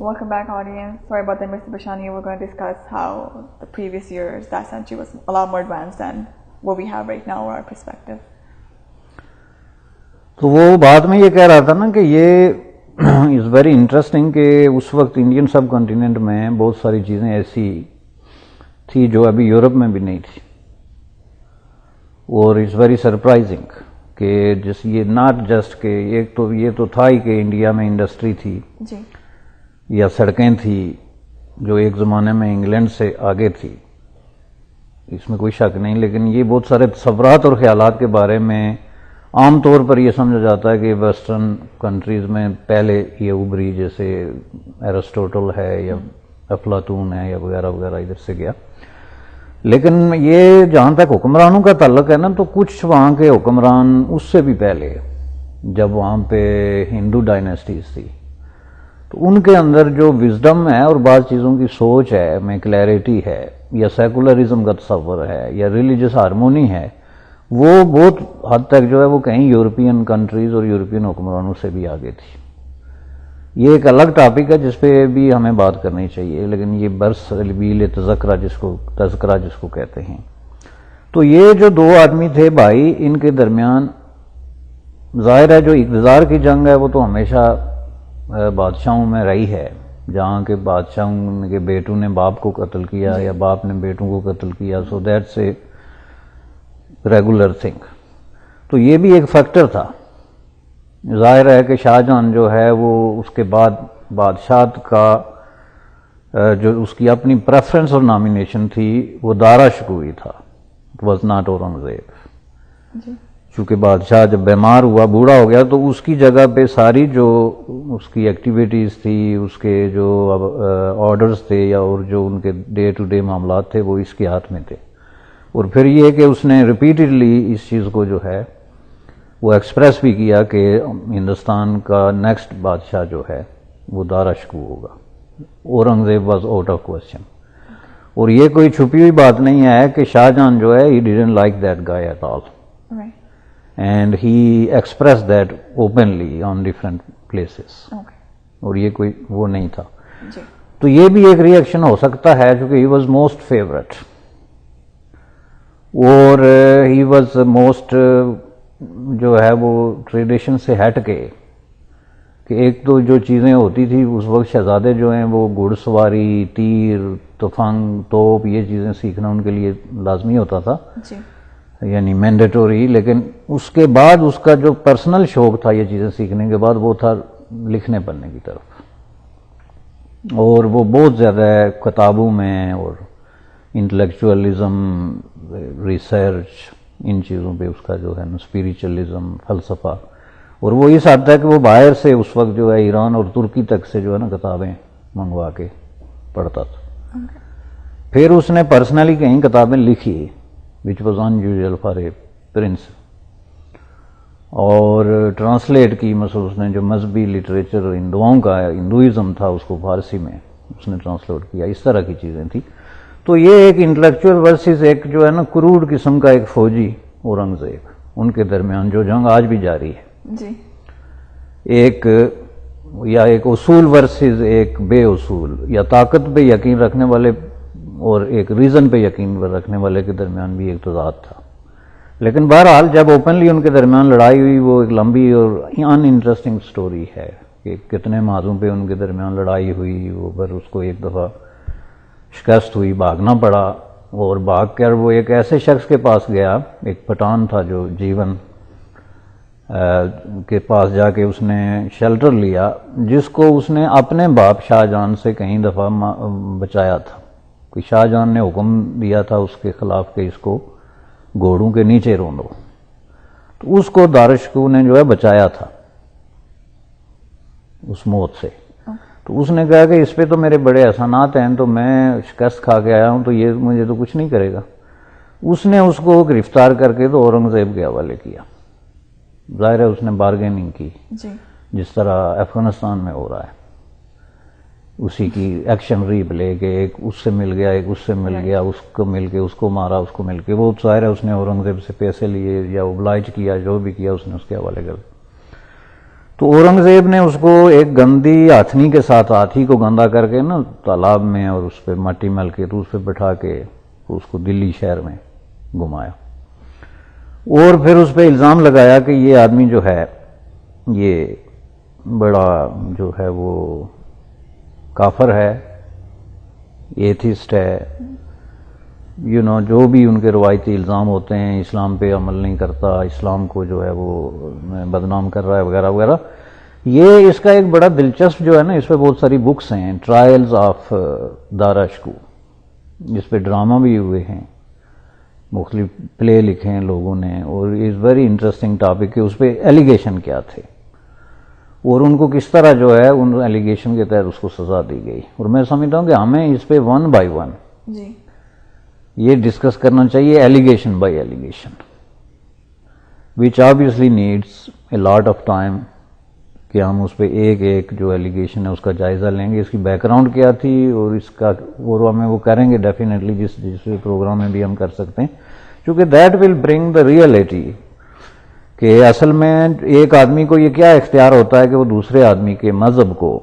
Welcome back, audience. Sorry about that, Mr. Bashani. We're going to discuss how the previous years, that century, was a lot more advanced than what we have right now, or our perspective. تو وہ بات میں یہ کہہ رہا تھا نا کہ یہ از ویری انٹرسٹنگ کہ اس وقت انڈین سب کانٹیننٹ میں بہت ساری چیزیں ایسی تھی جو ابھی یورپ میں بھی نہیں تھی، اور اٹس ویری سرپرائزنگ کہ جس یہ ناٹ جسٹ کہ ایک تو یہ تو تھا ہی کہ انڈیا میں انڈسٹری تھی جی، یا سڑکیں تھی جو ایک زمانے میں انگلینڈ سے آگے تھی، اس میں کوئی شک نہیں، لیکن یہ بہت سارے تصورات اور خیالات کے بارے میں عام طور پر یہ سمجھا جاتا ہے کہ ویسٹرن کنٹریز میں پہلے یہ ابھری، جیسے ایرسٹوٹل ہے یا افلاطون ہے یا وغیرہ وغیرہ ادھر سے گیا. لیکن یہ جہاں تک حکمرانوں کا تعلق ہے نا، تو کچھ وہاں کے حکمران اس سے بھی پہلے، جب وہاں پہ ہندو ڈائنیسٹیز تھی، تو ان کے اندر جو وزڈم ہے اور بعض چیزوں کی سوچ ہے میں کلیئرٹی ہے، یا سیکولرزم کا تصور ہے، یا ریلیجس ہارمونی ہے، وہ بہت حد تک جو ہے وہ کہیں یورپین کنٹریز اور یورپین حکمرانوں سے بھی آگے تھی. یہ ایک الگ ٹاپک ہے جس پہ بھی ہمیں بات کرنی چاہیے، لیکن یہ برس البیل تذکرہ جس کو کہتے ہیں. تو یہ جو دو آدمی تھے بھائی، ان کے درمیان ظاہر ہے جو اقتدار کی جنگ ہے وہ تو ہمیشہ بادشاہوں میں رہی ہے، جہاں کے بادشاہوں کے بیٹوں نے باپ کو قتل کیا یا باپ نے بیٹوں کو قتل کیا، so that's a regular thing. تو یہ بھی ایک فیکٹر تھا. ظاہر ہے کہ شاہ جہاں جو ہے وہ اس کے بعد بادشاہت کا جو اس کی اپنی پریفرنس اور نامینیشن تھی وہ دارا شکوری تھا، اٹ واز ناٹ اورنگزیب. چونکہ بادشاہ جب بیمار ہوا، بوڑھا ہو گیا، تو اس کی جگہ پہ ساری جو اس کی ایکٹیویٹیز تھی، اس کے جو آرڈرز تھے یا اور جو ان کے ڈے ٹو ڈے معاملات تھے وہ اس کے ہاتھ میں تھے. اور پھر یہ کہ اس نے ریپیٹڈلی اس چیز کو جو ہے وہ ایکسپریس بھی کیا کہ ہندوستان کا نیکسٹ بادشاہ جو ہے وہ دارا شکوہ ہوگا. Aurangzeb was out of question. اور یہ کوئی چھپی ہوئی بات نہیں ہے کہ شاہ جہاں جو ہے ہی didn't like that guy at all, and he express that openly on different places. اور یہ کوئی وہ نہیں تھا. تو یہ بھی ایک ریئیکشن ہو سکتا ہے کیونکہ ہی واز موسٹ فیوریٹ، اور ہی واز موسٹ جو ہے وہ ٹریڈیشن سے ہٹ کے، کہ ایک تو جو چیزیں ہوتی تھی اس وقت شہزادے جو ہیں وہ گھڑ سواری، تیر، تفنگ، توپ، یہ چیزیں سیکھنا ان کے لیے لازمی ہوتا تھا، یعنی مینڈیٹوری. لیکن اس کے بعد اس کا جو پرسنل شوق تھا یہ چیزیں سیکھنے کے بعد وہ تھا لکھنے پڑھنے کی طرف، اور وہ بہت زیادہ کتابوں میں اور انٹلیکچوئلزم، ریسرچ، ان چیزوں پہ اس کا جو ہے نا اسپریچولزم، فلسفہ. اور وہ اس حد تک کہ وہ باہر سے اس وقت جو ہے ایران اور ترکی تک سے جو ہے نا کتابیں منگوا کے پڑھتا تھا. پھر اس نے پرسنلی کہیں کتابیں لکھی which was unusual for a prince, اور ٹرانسلیٹ کی. مثلا اس نے جو مذہبی لٹریچر ہندوؤں کا، ہندوازم تھا، اس کو فارسی میں اس نے ٹرانسلیٹ کیا. اس طرح کی چیزیں تھیں. تو یہ ایک انٹلیکچوئل ورسز ایک جو ہے نا کروڑ قسم کا ایک فوجی اورنگزیب، ان کے درمیان جو جنگ آج بھی جاری ہے، ایک یا ایک اصول ورسز ایک بے اصول، یا طاقت پہ یقین رکھنے والے اور ایک ریزن پہ یقین رکھنے والے کے درمیان بھی ایک تضاد تھا. لیکن بہرحال جب اوپنلی ان کے درمیان لڑائی ہوئی، وہ ایک لمبی اور ان انٹرسٹنگ سٹوری ہے کہ کتنے مادوں پہ ان کے درمیان لڑائی ہوئی. وہ پر اس کو ایک دفعہ شکست ہوئی، بھاگنا پڑا، اور بھاگ کر وہ ایک ایسے شخص کے پاس گیا، ایک پٹھان تھا جو جیون کے پاس جا کے اس نے شیلٹر لیا، جس کو اس نے اپنے باپ شاہ جہاں سے کئی دفعہ بچایا تھا. کہ شاہ جہاں نے حکم دیا تھا اس کے خلاف کہ اس کو گھوڑوں کے نیچے روندو، تو اس کو دارا شکوہ نے جو ہے بچایا تھا اس موت سے. تو اس نے کہا کہ اس پہ تو میرے بڑے احسانات ہیں، تو میں شکست کھا کے آیا ہوں، تو یہ مجھے تو کچھ نہیں کرے گا. اس نے اس کو گرفتار کر کے تو اورنگزیب کے حوالے کیا. ظاہر ہے اس نے بارگیننگ کی، جس طرح افغانستان میں ہو رہا ہے، اسی کی ایکشن ریپ لے کے، ایک اس سے مل گیا، ایک اس سے مل گیا، اس کو مل کے اس کو مارا، اس کو مل کے. وہ ظاہر ہے اس نے اورنگزیب سے پیسے لیے یا اوبلائج کیا، جو بھی کیا اس نے اس کے حوالے کر. تو اورنگزیب نے اس کو ایک گندی ہاتھنی کے ساتھ ہاتھی کو گندا کر کے نا تالاب میں اور اس پہ مٹی مل کے تو اس پہ بٹھا کے اس کو دلی شہر میں گھمایا، اور پھر اس پہ الزام لگایا کہ یہ آدمی جو ہے یہ بڑا جو ہے وہ کافر ہے، ایتھسٹ ہے، جو بھی ان کے روایتی الزام ہوتے ہیں، اسلام پہ عمل نہیں کرتا، اسلام کو جو ہے وہ بدنام کر رہا ہے وغیرہ وغیرہ۔ یہ اس کا ایک بڑا دلچسپ جو ہے نا، اس پہ بہت ساری بکس ہیں، ٹرائلز آف داراشکو، جس پہ ڈرامہ بھی ہوئے ہیں، مختلف پلے لکھے ہیں لوگوں نے، اور از ویری انٹرسٹنگ ٹاپک کہ اس پہ ایلیگیشن کیا تھے اور ان کو کس طرح جو ہے ان ایلیگیشن کے تحت اس کو سزا دی گئی۔ اور میں سمجھتا ہوں کہ ہمیں اس پہ ون بائی ون جی یہ ڈسکس کرنا چاہیے، allegation by allegation, which obviously needs a lot of time, کہ ہم اس پہ ایک ایک جو ایلیگیشن ہے اس کا جائزہ لیں گے، اس کی بیک گراؤنڈ کیا تھی، اور اس کا اور ہمیں وہ کریں گے ڈیفینیٹلی جس پروگرام میں بھی ہم کر سکتے ہیں، کیونکہ that will bring the reality کہ اصل میں ایک آدمی کو یہ کیا اختیار ہوتا ہے کہ وہ دوسرے آدمی کے مذہب کو،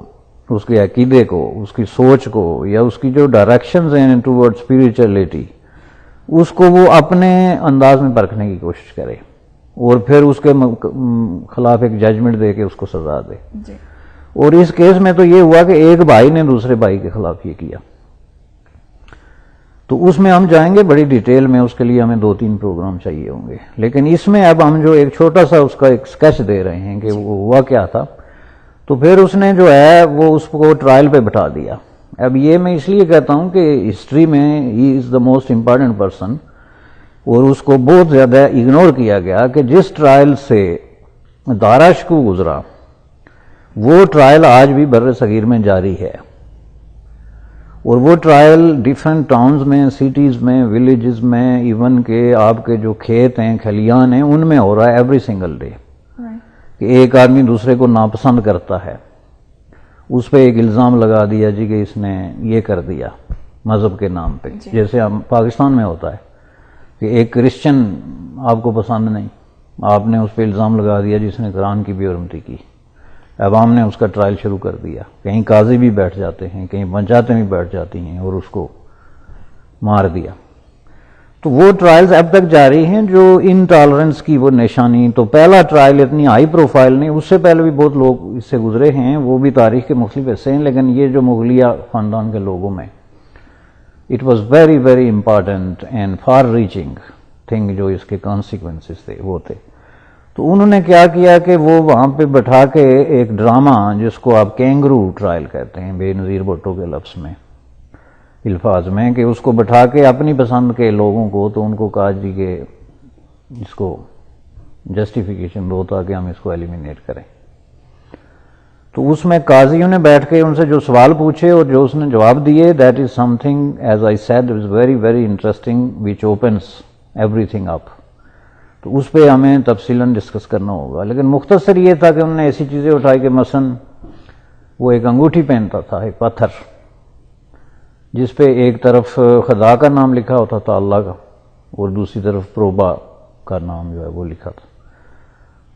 اس کے عقیدے کو، اس کی سوچ کو، یا اس کی جو ڈائریکشنز ہیں ٹوورڈ اسپریچولیٹی، اس کو وہ اپنے انداز میں پرکھنے کی کوشش کرے اور پھر اس کے خلاف ایک ججمنٹ دے کے اس کو سزا دے۔ جی اور اس کیس میں تو یہ ہوا کہ ایک بھائی نے دوسرے بھائی کے خلاف یہ کیا، تو اس میں ہم جائیں گے بڑی ڈیٹیل میں، اس کے لیے ہمیں 2-3 پروگرام چاہیے ہوں گے، لیکن اس میں اب ہم جو ایک چھوٹا سا اس کا ایک سکیچ دے رہے ہیں کہ وہ ہوا کیا تھا۔ تو پھر اس نے جو ہے وہ اس کو ٹرائل پہ بٹھا دیا۔ اب یہ میں اس لیے کہتا ہوں کہ ہسٹری میں ہی از دا موسٹ امپارٹنٹ پرسن، اور اس کو بہت زیادہ اگنور کیا گیا کہ جس ٹرائل سے داراشکو گزرا وہ ٹرائل آج بھی بر صغیر میں جاری ہے، اور وہ ٹرائل ڈیفرنٹ ٹاؤنز میں، سٹیز میں، ولیجز میں، ایون کہ آپ کے جو کھیت ہیں، کھلیان ہیں، ان میں ہو رہا ہے ایوری سنگل ڈے، کہ ایک آدمی دوسرے کو ناپسند کرتا ہے، اس پہ ایک الزام لگا دیا جی کہ اس نے یہ کر دیا مذہب کے نام پہ، جیسے ہم پاکستان میں ہوتا ہے کہ ایک کرسچن آپ کو پسند نہیں، آپ نے اس پہ الزام لگا دیا جس نے قرآن کی بے حرمتی کی، عوام نے اس کا ٹرائل شروع کر دیا، کہیں قاضی بھی بیٹھ جاتے ہیں، کہیں پنچایتیں بھی بیٹھ جاتی ہیں اور اس کو مار دیا۔ تو وہ ٹرائلز اب تک جاری ہیں جو انٹالرنس کی وہ نشانی۔ تو پہلا ٹرائل اتنی ہائی پروفائل نہیں، اس سے پہلے بھی بہت لوگ اس سے گزرے ہیں، وہ بھی تاریخ کے مختلف حصے ہیں، لیکن یہ جو مغلیہ خاندان کے لوگوں میں it was very very important and for reaching thing, جو اس کے کانسیکوینسز تھے وہ تھے۔ تو انہوں نے کیا کیا کہ وہ وہاں پہ بٹھا کے ایک ڈرامہ جس کو آپ کینگرو ٹرائل کہتے ہیں بے نظیر بھٹو کے لفظ میں، الفاظ میں، کہ اس کو بٹھا کے اپنی پسند کے لوگوں کو، تو ان کو کہا جی کہ اس کو جسٹیفیکیشن دو تاکہ ہم اس کو ایلیمینیٹ کریں۔ تو اس میں قاضیوں نے بیٹھ کے ان سے جو سوال پوچھے اور جو اس نے جواب دیے، that is something as I said is very very interesting which opens everything up. تو اس پہ ہمیں تفصیلاً ڈسکس کرنا ہوگا، لیکن مختصر یہ تھا کہ انہوں نے ایسی چیزیں اٹھائی کہ مثلا وہ ایک انگوٹھی پہنتا تھا، ایک پتھر، جس پہ ایک طرف خدا کا نام لکھا ہوتا تھا، اللہ کا، اور دوسری طرف پروبا کا نام جو ہے وہ لکھا تھا۔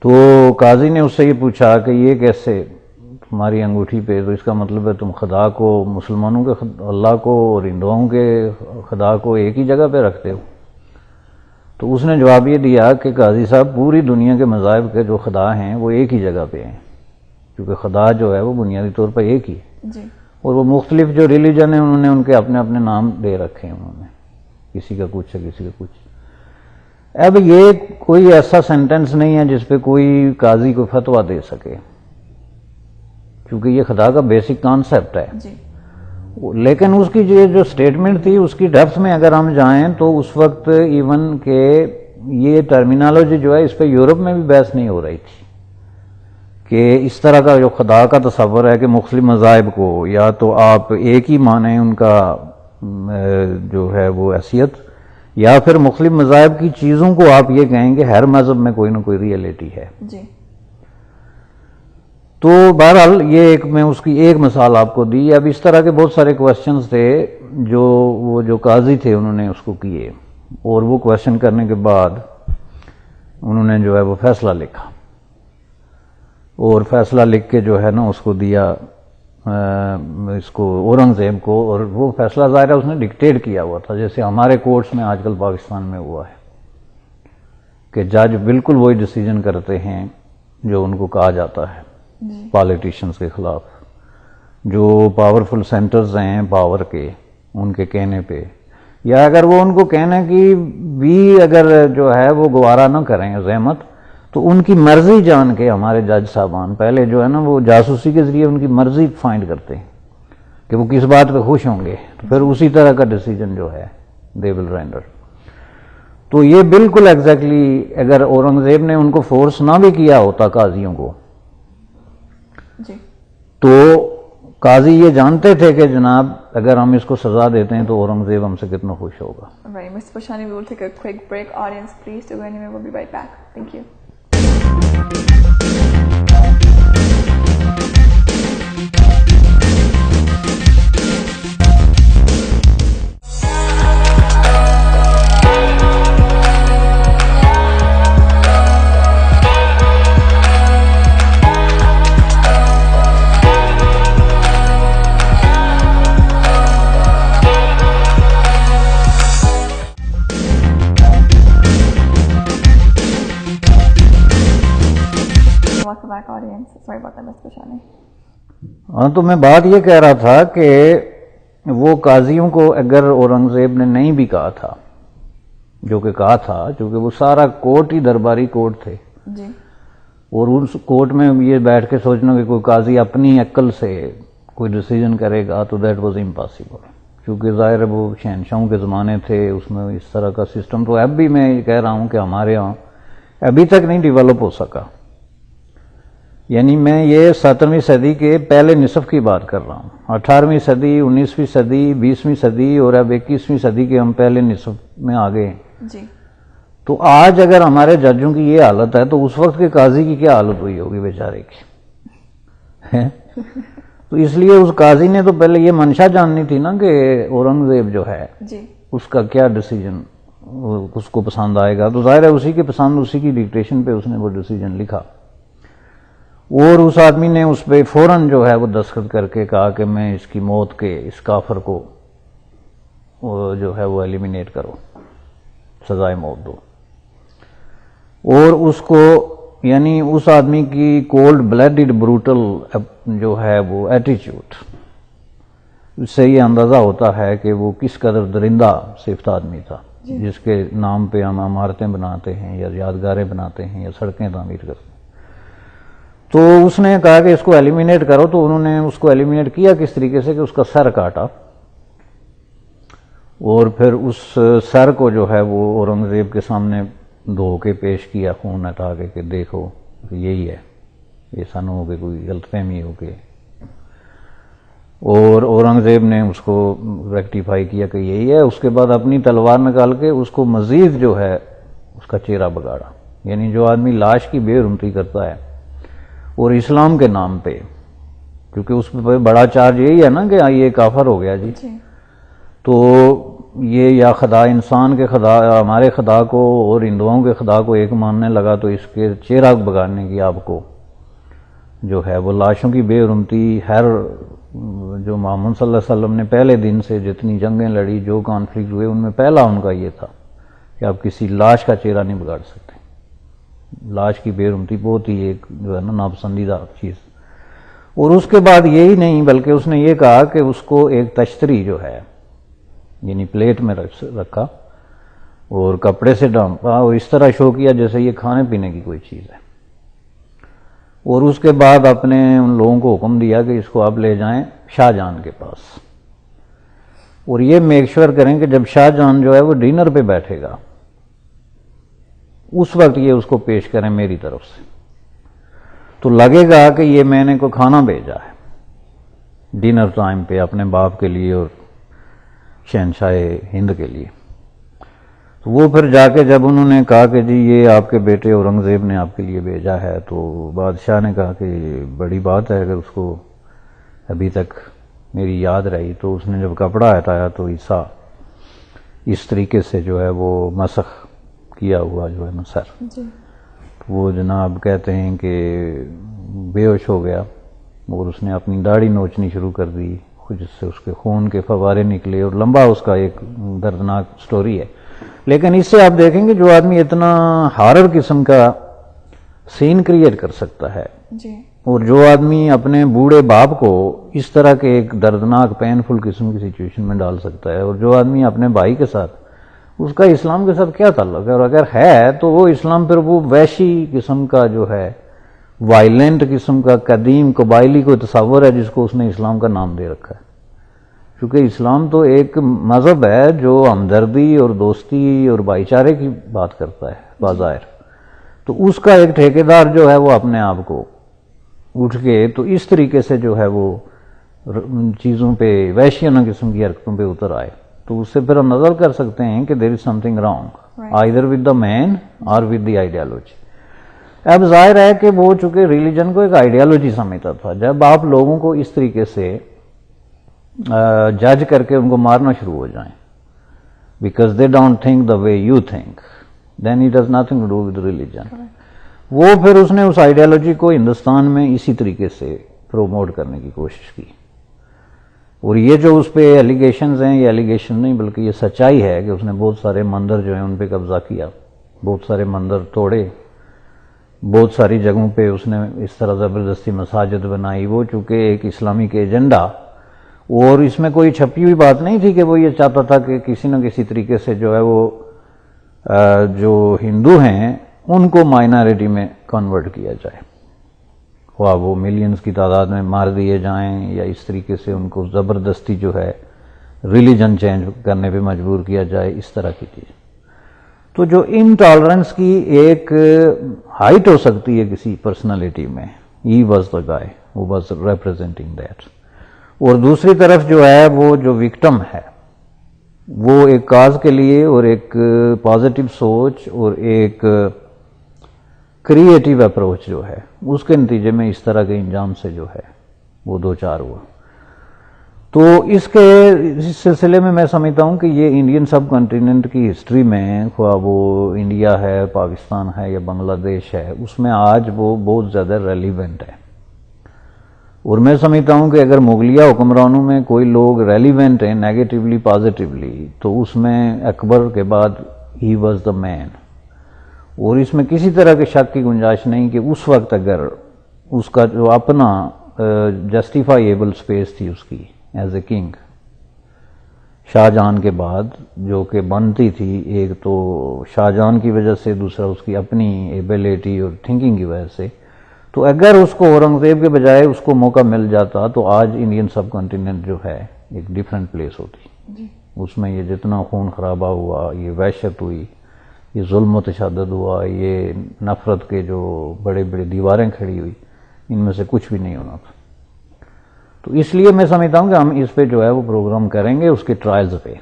تو قاضی نے اس سے یہ پوچھا کہ یہ کیسے تمہاری انگوٹھی پہ، تو اس کا مطلب ہے تم خدا کو، مسلمانوں کے اللہ کو اور ہندوؤں کے خدا کو ایک ہی جگہ پہ رکھتے ہو؟ تو اس نے جواب یہ دیا کہ قاضی صاحب پوری دنیا کے مذاہب کے جو خدا ہیں وہ ایک ہی جگہ پہ ہیں، کیونکہ خدا جو ہے وہ بنیادی طور پر ایک ہی ہے، جی اور وہ مختلف جو ریلیجن ہیں انہوں نے ان کے اپنے اپنے نام دے رکھے ہیں، انہوں نے کسی کا کچھ ہے کسی کا کچھ۔ اب یہ کوئی ایسا سینٹنس نہیں ہے جس پہ کوئی قاضی کو فتویٰ دے سکے، کیونکہ یہ خدا کا بیسک کانسیپٹ ہے، جی لیکن اس کی جو سٹیٹمنٹ تھی اس کی ڈیپتھ میں اگر ہم جائیں تو اس وقت ایون کہ یہ ٹرمینالوجی جو ہے اس پہ یورپ میں بھی بحث نہیں ہو رہی تھی کہ اس طرح کا جو خدا کا تصور ہے کہ مختلف مذاہب کو یا تو آپ ایک ہی مانیں ان کا جو ہے وہ حیثیت، یا پھر مختلف مذاہب کی چیزوں کو آپ یہ کہیں کہ ہر مذہب میں کوئی نہ کوئی ریئلٹی ہے۔ جی تو بہرحال یہ ایک میں اس کی ایک مثال آپ کو دی۔ اب اس طرح کے بہت سارے کویشچنز تھے جو قاضی تھے انہوں نے اس کو کیے، اور وہ کویشچن کرنے کے بعد انہوں نے جو ہے وہ فیصلہ لکھا۔ اور فیصلہ لکھ کے جو ہے نا اس کو دیا اس کو اورنگزیب کو، اور وہ فیصلہ ظاہر ہے اس نے ڈکٹیٹ کیا ہوا تھا، جیسے ہمارے کورٹس میں آج کل پاکستان میں ہوا ہے کہ جج بالکل وہی ڈیسیجن کرتے ہیں جو ان کو کہا جاتا ہے پالیٹیشنز کے خلاف، جو پاورفل سینٹرز ہیں پاور کے، ان کے کہنے پہ، یا اگر وہ ان کو کہنے کی بھی اگر جو ہے وہ گوارا نہ کریں زحمت، تو ان کی مرضی جان کے ہمارے جج صاحبان پہلے جو ہے نا وہ جاسوسی کے ذریعے ان کی مرضی فائنڈ کرتے ہیں کہ وہ کس بات پہ خوش ہوں گے، تو پھر اسی طرح کا ڈیسیجن جو ہے دے ول رینڈر۔ تو یہ بالکل ایگزیکٹلی اگر اورنگزیب نے ان کو فورس نہ بھی کیا ہوتا قاضیوں کو، جی، تو قاضی یہ جانتے تھے کہ جناب اگر ہم اس کو سزا دیتے ہیں تو اورنگزیب ہم سے کتنا خوش ہوگا۔ Right, Mr. Bashani, we will take a quick break. Audience, please don't go anywhere. We'll be right back. Thank you. Welcome back, audience. Sorry about that, Mr. Bashani. ہاں، تو میں بات یہ کہہ رہا تھا کہ وہ قاضیوں کو اگر اورنگزیب نے نہیں بھی کہا تھا جو کہ کہا تھا، چونکہ وہ سارا کورٹ ہی درباری کورٹ تھے، جی، اور اس کورٹ میں یہ بیٹھ کے سوچنا کہ کوئی قاضی اپنی عقل سے کوئی ڈیسیجن کرے گا تو دیٹ واز امپاسبل، کیونکہ ظاہر ہے وہ شہنشاہوں کے زمانے تھے، اس میں اس طرح کا سسٹم تو اب بھی میں یہ کہہ رہا ہوں کہ ہمارے ہاں ابھی تک نہیں ڈیولپ ہو سکا۔ یعنی میں یہ 17ویں صدی کے پہلے نصف کی بات کر رہا ہوں، 18ویں صدی، 19ویں صدی، 20ویں صدی اور اب 21ویں صدی کے ہم پہلے نصف میں آ گئے ہیں۔ جی، تو آج اگر ہمارے ججوں کی یہ حالت ہے تو اس وقت کے قاضی کی کیا حالت ہوئی ہوگی بیچارے کی؟ تو اس لیے اس قاضی نے تو پہلے یہ منشا جاننی تھی نا کہ اورنگزیب جو ہے جی، اس کا کیا ڈیسیجن اس کو پسند آئے گا، تو ظاہر ہے اسی کے پسند، اسی کی ڈکٹیشن پہ اس نے وہ ڈیسیجن لکھا، اور اس آدمی نے اس پہ فوراً جو ہے وہ دستخط کر کے کہا کہ میں اس کی موت کے، اس کافر کو جو ہے وہ ایلیمینیٹ کرو، سزائے موت دو، اور اس کو یعنی اس آدمی کی کولڈ بلیڈڈ بروٹل جو ہے وہ ایٹیچیوڈ، اس سے یہ اندازہ ہوتا ہے کہ وہ کس قدر درندہ صفت آدمی تھا، جس کے نام پہ ہم عمارتیں بناتے ہیں یا یادگاریں بناتے ہیں یا سڑکیں تعمیر کرتے ہیں۔ تو اس نے کہا کہ اس کو ایلیمینیٹ کرو، تو انہوں نے اس کو ایلیمینیٹ کیا کس طریقے سے کہ اس کا سر کاٹا، اور پھر اس سر کو جو ہے وہ اورنگزیب کے سامنے دھو کے پیش کیا، خون ہٹا کے کہ دیکھو کہ یہی ہے، ایسا نہ ہو کہ کوئی غلط فہمی ہو کے، اور اورنگزیب نے اس کو ریکٹیفائی کیا کہ یہی ہے۔ اس کے بعد اپنی تلوار نکال کے اس کو مزید جو ہے اس کا چہرہ بگاڑا، یعنی جو آدمی لاش کی بے حرمتی کرتا ہے اور اسلام کے نام پہ، کیونکہ اس پہ بڑا چارج یہی ہے نا کہ یہ کافر ہو گیا جی، تو یہ یا خدا انسان کے خدا، ہمارے خدا کو اور ہندوؤں کے خدا کو ایک ماننے لگا، تو اس کے چہرہ بگاڑنے کی آپ کو جو ہے وہ لاشوں کی بے حرمتی، ہر جو محمد صلی اللہ علیہ وسلم نے پہلے دن سے جتنی جنگیں لڑی، جو کانفلکٹ ہوئے، ان میں پہلا ان کا یہ تھا کہ آپ کسی لاش کا چہرہ نہیں بگاڑ سکتے۔ لاش کی بے حرمتی بہت ہی ایک جو ہے نا ناپسندیدہ چیز، اور اس کے بعد یہی نہیں بلکہ اس نے یہ کہا کہ اس کو ایک تشتری جو ہے یعنی پلیٹ میں رکھا اور کپڑے سے ڈھانپا، اور اس طرح شو کیا جیسے یہ کھانے پینے کی کوئی چیز ہے، اور اس کے بعد اپنے ان لوگوں کو حکم دیا کہ اس کو آپ لے جائیں شاہ جہاں کے پاس، اور یہ میک شور کریں کہ جب شاہ جہاں جو ہے وہ ڈنر پہ بیٹھے گا اس وقت یہ اس کو پیش کریں میری طرف سے، تو لگے گا کہ یہ میں نے کوئی کھانا بھیجا ہے ڈنر ٹائم پہ اپنے باپ کے لیے اور شہنشاہ ہند کے لیے۔ تو وہ پھر جا کے جب انہوں نے کہا کہ جی یہ آپ کے بیٹے اورنگزیب نے آپ کے لیے بھیجا ہے، تو بادشاہ نے کہا کہ بڑی بات ہے اگر اس کو ابھی تک میری یاد رہی، تو اس نے جب کپڑا ہٹایا تو عیسیٰ اس طریقے سے جو ہے وہ مسخ کیا ہوا جو ہے نا سر، جی، وہ جناب کہتے ہیں کہ بے ہوش ہو گیا اور اس نے اپنی داڑھی نوچنی شروع کر دی، جس سے اس کے خون کے فوارے نکلے، اور لمبا اس کا ایک دردناک سٹوری ہے. لیکن اس سے آپ دیکھیں کہ جو آدمی اتنا ہارر قسم کا سین کریٹ کر سکتا ہے، جی، اور جو آدمی اپنے بوڑھے باپ کو اس طرح کے ایک دردناک پینفل قسم کی سچویشن میں ڈال سکتا ہے، اور جو آدمی اپنے بھائی کے ساتھ، اس کا اسلام کے ساتھ کیا تعلق ہے؟ اور اگر ہے تو وہ اسلام پھر وہ وحشی قسم کا جو ہے، وائلنٹ قسم کا قدیم قبائلی کو تصور ہے جس کو اس نے اسلام کا نام دے رکھا ہے. کیونکہ اسلام تو ایک مذہب ہے جو ہمدردی اور دوستی اور بھائی چارے کی بات کرتا ہے بظاہر. تو اس کا ایک ٹھیکیدار جو ہے وہ اپنے آپ کو اٹھ کے تو اس طریقے سے جو ہے وہ چیزوں پہ وحشیانہ قسم کی حرکتوں پہ اتر آئے، تو اس سے پھر ہم نظر کر سکتے ہیں کہ there is something wrong either with the man اور ود دی آئیڈیالوجی. اب ظاہر ہے کہ وہ چونکہ ریلیجن کو ایک آئیڈیالوجی سمجھتا تھا، جب آپ لوگوں کو اس طریقے سے جج کر کے ان کو مارنا شروع ہو جائیں because they don't think the way you think, then it has nothing to do with religion. وہ پھر اس نے اس آئیڈیالوجی کو ہندوستان میں اسی طریقے سے پروموٹ کرنے کی کوشش کی. اور یہ جو اس پہ ایلیگیشنز ہیں، یہ ایلیگیشن نہیں بلکہ یہ سچائی ہے کہ اس نے بہت سارے مندر جو ہیں ان پہ قبضہ کیا، بہت سارے مندر توڑے، بہت ساری جگہوں پہ اس نے اس طرح زبردستی مساجد بنائی. وہ چونکہ ایک اسلامی کے ایجنڈا، اور اس میں کوئی چھپی ہوئی بات نہیں تھی کہ وہ یہ چاہتا تھا کہ کسی نہ کسی طریقے سے جو ہے وہ جو ہندو ہیں ان کو مائنارٹی میں کنورٹ کیا جائے، خواہ وہ ملینز کی تعداد میں مار دیے جائیں یا اس طریقے سے ان کو زبردستی جو ہے ریلیجن چینج کرنے پہ مجبور کیا جائے، اس طرح کی چیز. تو جو انٹالرنس کی ایک ہائٹ ہو سکتی ہے کسی پرسنالٹی میں، he was the guy who was representing that. اور دوسری طرف جو ہے وہ جو وکٹم ہے وہ ایک کاز کے لیے اور ایک پازیٹیو سوچ اور ایک کریٹیو اپروچ جو ہے اس کے نتیجے میں اس طرح کے انجام سے جو ہے وہ دو چار ہوا. تو اس سلسلے میں میں سمجھتا ہوں کہ یہ انڈین سب کنٹیننٹ کی ہسٹری میں، خواہ وہ انڈیا ہے، پاکستان ہے یا بنگلہ دیش ہے، اس میں آج وہ بہت زیادہ ریلیونٹ ہے. اور میں سمجھتا ہوں کہ اگر مغلیہ حکمرانوں میں کوئی لوگ ریلیونٹ ہیں نیگیٹیولی پازیٹیولی، تو اس میں اکبر کے بعد ہی واز دا مین. اور اس میں کسی طرح کے شک کی گنجائش نہیں کہ اس وقت اگر اس کا جو اپنا جسٹیفائیبل اسپیس تھی اس کی as a king, Shah Jahan کے بعد جو کہ بنتی تھی، ایک تو شاہ جہان کی وجہ سے، دوسرا اس کی اپنی ایبیلٹی اور تھنکنگ کی وجہ سے، تو اگر اس کو اورنگزیب کے بجائے اس کو موقع مل جاتا تو آج انڈین سب کنٹیننٹ جو ہے ایک ڈیفرنٹ پلیس ہوتی. اس میں یہ جتنا خون خرابہ ہوا، یہ وحشت ہوئی، یہ ظلم و تشدد ہوا، یہ نفرت کے جو بڑے بڑے دیواریں کھڑی ہوئی، ان میں سے کچھ بھی نہیں ہونا تھا. تو اس لیے میں سمجھتا ہوں کہ ہم اس پہ جو ہے وہ پروگرام کریں گے اس کے ٹرائلز پہ،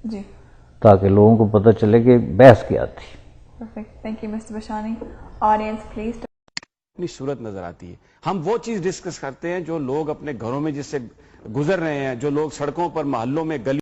جی، تاکہ لوگوں کو پتہ چلے کہ بحث کیا تھی. Perfect, thank you mister Bishani. Audience please. اپنی صورت نظر آتی ہے. ہم وہ چیز ڈسکس کرتے ہیں جو لوگ اپنے گھروں میں جس سے گزر رہے ہیں، جو لوگ سڑکوں پر، محلوں میں، گلی